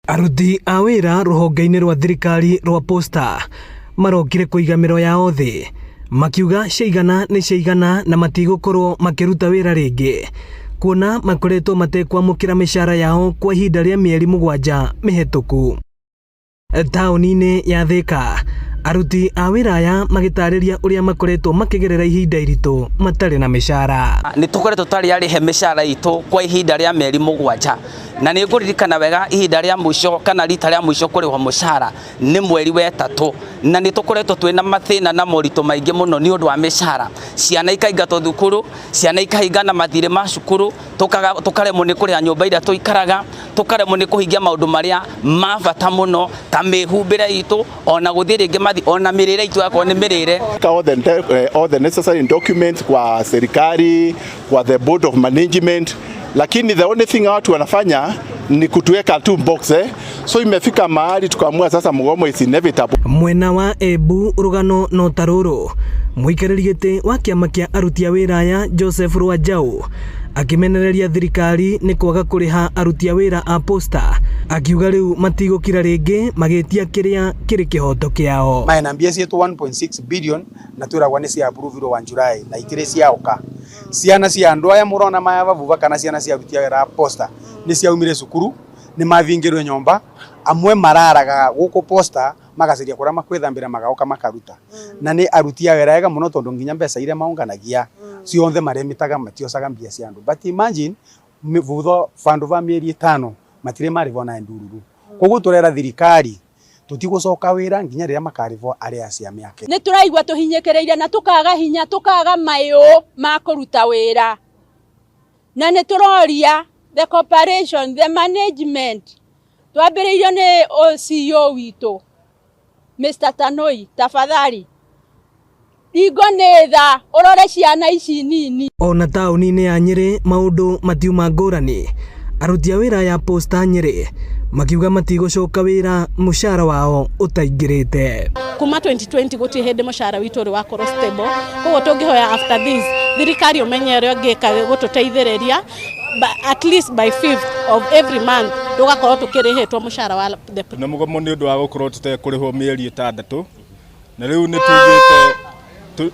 Aruti a wĩra rũhonge-inĩ rwa thirikari rwa Posta marokire kũigamĩro yao thĩ makiuga ciigana nĩ ciigana na matigũkorwo makĩruta wĩra rĩngĩ kuona makoretwo matekwamũkĩra mĩcara yao kwa ihinda rĩa mĩeri 7 mĩhetũku. Taũni-inĩ ya Thika aruti a wĩra aya magĩtarĩria ũrĩa makoretwo makĩgerera ihinda iritũ matarĩ na mĩcara. Nĩ tũkoretwo tari arĩhe mĩcara itũ kwa ihinda rĩa mĩeri 7 na nĩ ngũririkana wega ihinda rĩa mũico kana rita rĩa mũico kũrĩhwo mũcara nĩ mweri wa 3 na nĩ tũkoretwo twĩna mathĩna na moritũ maingĩ mũno nĩ ũndũ wa mĩcara. Ciana ikaingatwo thukuru, ciana ikahinga na mathirĩ ma cukuru, tũkaremwo nĩ kũrĩha nyũmba iria tũikaraga, tũkaremwo nĩ kũhingia maũndũ marĩa ma bata mũno ta mĩhumbĩre itũ ona gũthiĩ rĩngĩ mathi ona mĩrĩre itũ yakwa nĩ mĩrĩre. All the necessary documents kwa serikali, kwa the board of management, lakini the only thing watu wanafanya ni kutuweka tu box so imefika mahali tukaamua sasa mgomo is inevitable. Mwena wa Embu rugano no taruru muikarĩri gĩtĩ wa kĩama kĩa aruti a wĩra aya Joseph Rwanjaũ akimenereria thirikari nĩ kwaga kũrĩha aruti a wĩra a Posta akiuga rĩu matigũkira rĩngĩ magĩtia kĩrĩa kĩrĩ kĩhoto kĩao. Mayanambia cietu 1.6 billion na twĩragwo nĩ cia approve wa July na ikĩrĩ ciaoka. Ciana cia andũ aya mũrona maya bavuva kana ciana cia aruti a wĩra a Posta nĩ ciaumire cukuru nĩ mavingĩrwo nyomba amwe mararaga gũkũ Posta magaciria kũrĩa makwĩthambĩra magaoka makaruta na nĩ aruti a wĩra ega mũno tondũ nginya mbeca iria maunganagia ciothe maremitaga matiosaga mbia cia andũ. But imagine vutho fandu va mĩeri 5 matire marĩvo na ndururu. Koguo tũrera thirikari tutigũcoka wĩra nginya rĩrĩa makarĩvo arĩa cia mĩake. Nĩ tũraigua tũhinyĩkĩrĩire na tũkaga hinya tũkaga mayũ ma kũruta wĩra na nĩ tũroria the corporation, the management twambĩrĩirio nĩ CEO witũ Mr. Tanoi, tafadhali igo netha urore ciana ici nini. Ona taũni-inĩ ya Nyĩrĩ maũndũ matiuma ngũrani. Aruti a wĩra ya Posta Nyĩrĩ makiuga matigũcoka wĩra mũcara wao ũtaingĩrĩte. Kuma 2020 gũtirĩ hĩndĩ mũcara witũ ũrĩ wakorwo stable. Koguo tũngĩhoya after this thirikari ũmenye ũrĩa ũngĩka gũtũteithĩrĩria at least by 5th of every month tugakorwo tukĩrĩhĩtwo mũcara wa na mũgomo nĩ ũndũ wa gũkorwo tũtekũrĩhwo mĩeri 6 na rĩu nĩ tugĩte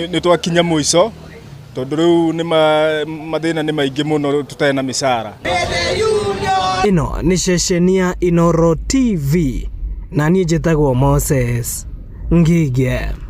nĩ twakinya mũico tondũ rĩu nĩ mathĩna nĩ maingĩ mũno tũtarĩ na mĩcara. Ĩno nĩ ceceni ya Inooro TV na niĩ njĩtagwo Moses Ngige.